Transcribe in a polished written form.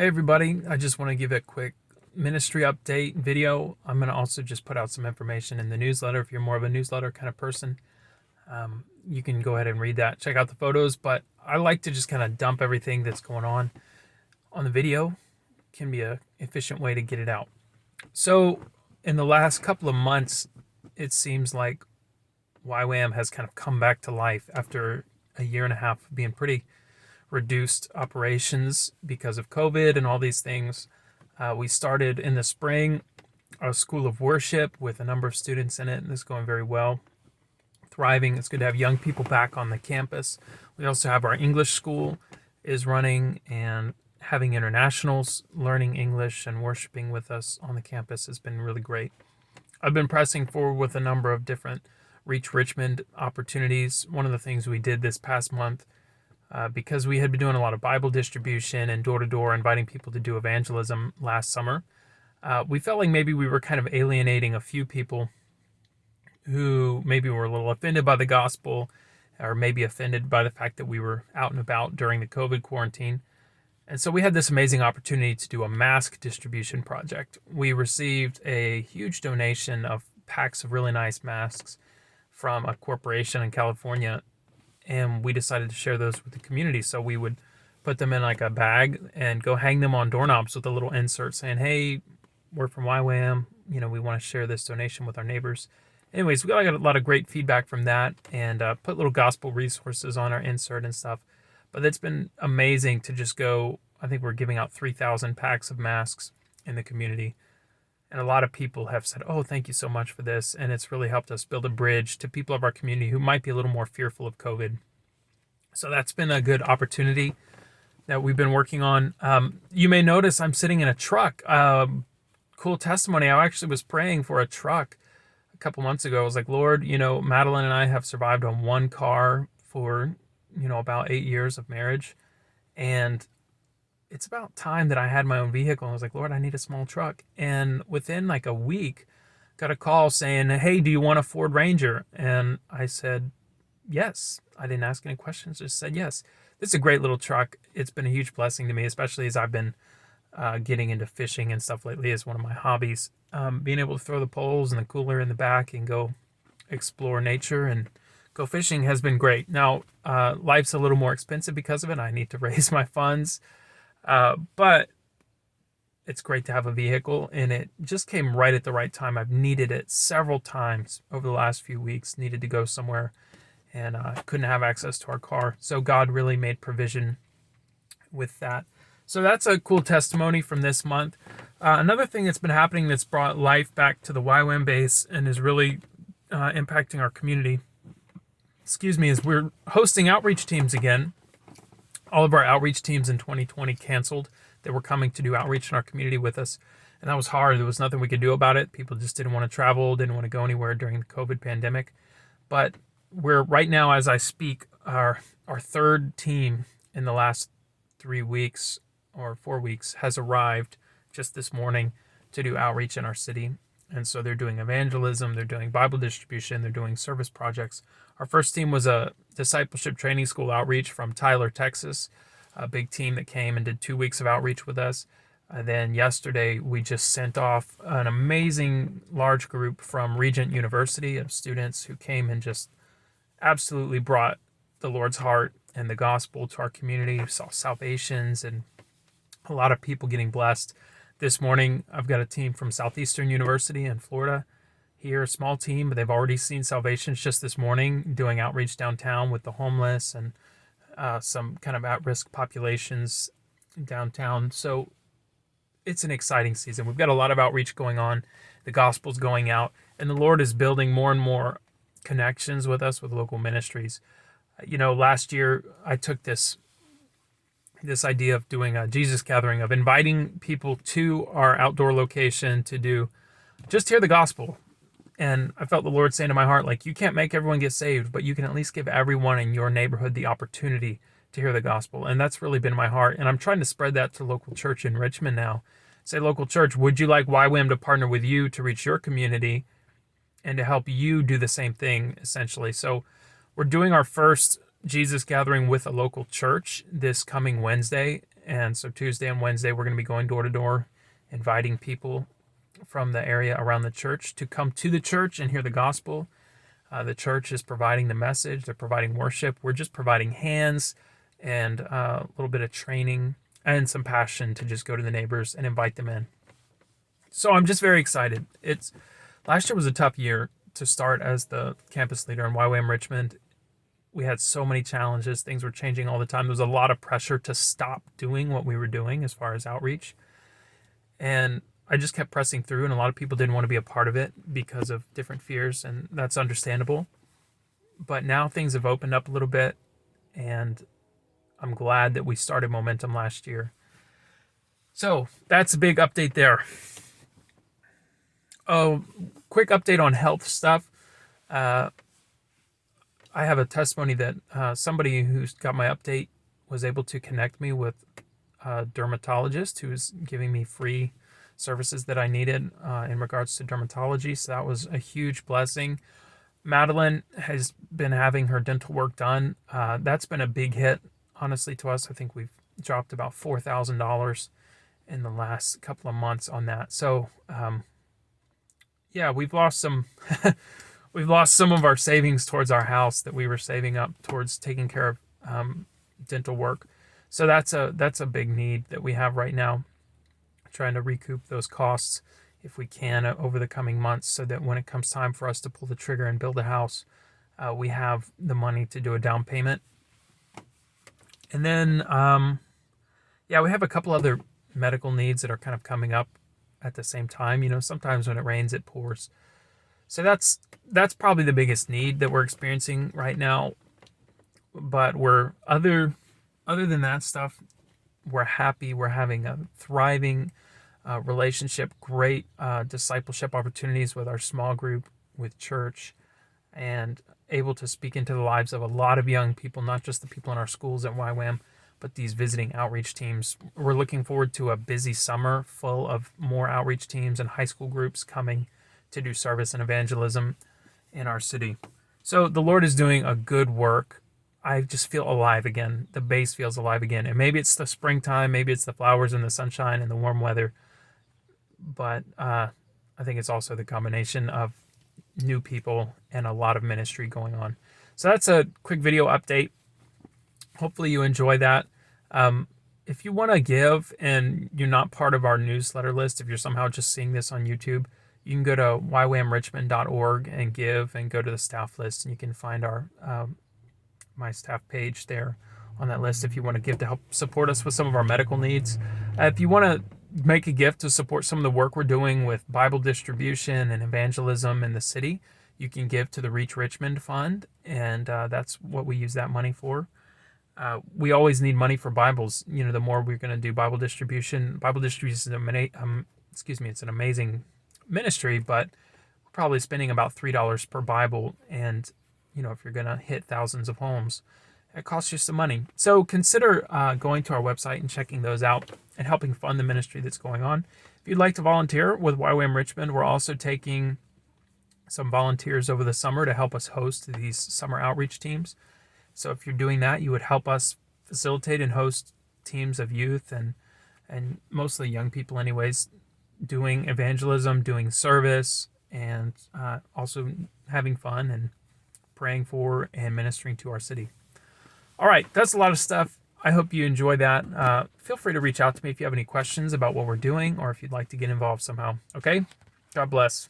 Hey everybody, I just want to give a quick ministry update video. I'm going to also just put out some information in the newsletter. If you're more of a newsletter kind of person, you can go ahead and read that. Check out the photos, but I like to just kind of dump everything that's going on the video. Can be a efficient way to get it out. So in the last couple of months, it seems like YWAM has kind of come back to life after a year and a half of being pretty reduced operations because of COVID and all these things. We started in the spring a school of worship with a number of students in it, and it's going very well, thriving. It's good to have young people back on the campus. We also have our English school is running and having internationals learning English and worshiping with us on the campus has been really great. I've been pressing forward with a number of different Reach Richmond opportunities. One of the things we did this past month, because we had been doing a lot of Bible distribution and door-to-door inviting people to do evangelism last summer, we felt like maybe we were kind of alienating a few people who maybe were a little offended by the gospel or maybe offended by the fact that we were out and about during the COVID quarantine. And so we had this amazing opportunity to do a mask distribution project. We received a huge donation of packs of really nice masks from a corporation in California, and we decided to share those with the community. So we would put them in like a bag and go hang them on doorknobs with a little insert saying, "Hey, we're from YWAM. We want to share this donation with our neighbors." Anyways, we got a lot of great feedback from that, and put little gospel resources on our insert and stuff. But it's been amazing to just go. I think we're giving out 3,000 packs of masks in the community. And a lot of people have said, "Oh, thank you so much for this." And it's really helped us build a bridge to people of our community who might be a little more fearful of COVID. So that's been a good opportunity that we've been working on. You may notice I'm sitting in a truck. Cool testimony. I actually was praying for a truck a couple months ago. I was like, "Lord, Madeline and I have survived on one car for, about 8 years of marriage. And it's about time that I had my own vehicle." I was like, "Lord, I need a small truck." And within like a week, got a call saying, "Hey, do you want a Ford Ranger?" And I said, yes. I didn't ask any questions, just said yes. This is a great little truck. It's been a huge blessing to me, especially as I've been getting into fishing and stuff lately as one of my hobbies. Being able to throw the poles and the cooler in the back and go explore nature and go fishing has been great. Now, life's a little more expensive because of it. I need to raise my funds. But it's great to have a vehicle, and it just came right at the right time. I've needed it several times over the last few weeks, needed to go somewhere, and couldn't have access to our car. So God really made provision with that. So that's a cool testimony from this month. Another thing that's been happening that's brought life back to the YWAM base and is really impacting our community, is we're hosting outreach teams again. All of our outreach teams in 2020 canceled. They were coming to do outreach in our community with us, and that was hard. There was nothing we could do about it. People just didn't want to travel, didn't want to go anywhere during the COVID pandemic. But we're right now, as I speak, our third team in the last 3 weeks or 4 weeks has arrived just this morning to do outreach in our city. And so they're doing evangelism, they're doing Bible distribution, they're doing service projects. Our first team was a discipleship training school outreach from Tyler, Texas, a big team that came and did 2 weeks of outreach with us. Then yesterday, we just sent off an amazing large group from Regent University of students who came and just absolutely brought the Lord's heart and the gospel to our community. We saw salvations and a lot of people getting blessed. This morning, I've got a team from Southeastern University in Florida here, a small team, but they've already seen salvations just this morning, doing outreach downtown with the homeless and some kind of at-risk populations downtown. So it's an exciting season. We've got a lot of outreach going on. The gospel's going out, and the Lord is building more and more connections with us with local ministries. Last year I took this idea of doing a Jesus gathering, of inviting people to our outdoor location to just hear the gospel. And I felt the Lord saying to my heart, like, you can't make everyone get saved, but you can at least give everyone in your neighborhood the opportunity to hear the gospel. And that's really been my heart. And I'm trying to spread that to local church in Richmond now. Say, local church, would you like YWAM to partner with you to reach your community and to help you do the same thing, essentially? So we're doing our first Jesus gathering with a local church this coming Wednesday, And so Tuesday and Wednesday, we're going to be going door to door, inviting people from the area around the church to come to the church and hear the gospel. The church is providing the message. They're providing worship. We're just providing hands and a little bit of training and some passion to just go to the neighbors and invite them in. So I'm just very excited. Last year was a tough year to start as the campus leader in YWAM Richmond. We had so many challenges. Things were changing all the time. There was a lot of pressure to stop doing what we were doing as far as outreach. And I just kept pressing through, and a lot of people didn't want to be a part of it because of different fears, and that's understandable. But now things have opened up a little bit, and I'm glad that we started momentum last year. So that's a big update there. Oh, quick update on health stuff. I have a testimony that somebody who's got my update was able to connect me with a dermatologist who's giving me free services that I needed in regards to dermatology. So that was a huge blessing. Madeline has been having her dental work done. That's been a big hit, honestly, to us. I think we've dropped about $4,000 in the last couple of months on that. So, yeah, we've lost some of our savings towards our house that we were saving up towards taking care of dental work. So that's a big need that we have right now, trying to recoup those costs if we can over the coming months, so that when it comes time for us to pull the trigger and build a house, we have the money to do a down payment. And then, we have a couple other medical needs that are kind of coming up at the same time. Sometimes when it rains, it pours. So that's probably the biggest need that we're experiencing right now. But other than that stuff, we're happy. We're having a thriving relationship, great discipleship opportunities with our small group, with church, and able to speak into the lives of a lot of young people, not just the people in our schools at YWAM, but these visiting outreach teams. We're looking forward to a busy summer full of more outreach teams and high school groups coming to do service and evangelism in our city. So the Lord is doing a good work. I just feel alive again. The base feels alive again. And maybe it's the springtime, maybe it's the flowers and the sunshine and the warm weather. But I think it's also the combination of new people and a lot of ministry going on. So that's a quick video update. Hopefully you enjoy that. If you want to give and you're not part of our newsletter list, if you're somehow just seeing this on YouTube, you can go to ywamrichmond.org and give, and go to the staff list, and you can find our my staff page there on that list if you want to give to help support us with some of our medical needs. If you want to make a gift to support some of the work we're doing with Bible distribution and evangelism in the city, you can give to the Reach Richmond Fund, and that's what we use that money for. We always need money for Bibles. The more we're going to do Bible distribution is it's an amazing ministry, but we're probably spending about $3 per Bible, and if you're going to hit thousands of homes, it costs you some money. So consider going to our website and checking those out and helping fund the ministry that's going on. If you'd like to volunteer with YWAM Richmond, we're also taking some volunteers over the summer to help us host these summer outreach teams. So if you're doing that, you would help us facilitate and host teams of youth and mostly young people anyways, doing evangelism, doing service, and also having fun and praying for and ministering to our city. All right, that's a lot of stuff. I hope you enjoy that. Feel free to reach out to me if you have any questions about what we're doing or if you'd like to get involved somehow. Okay? God bless.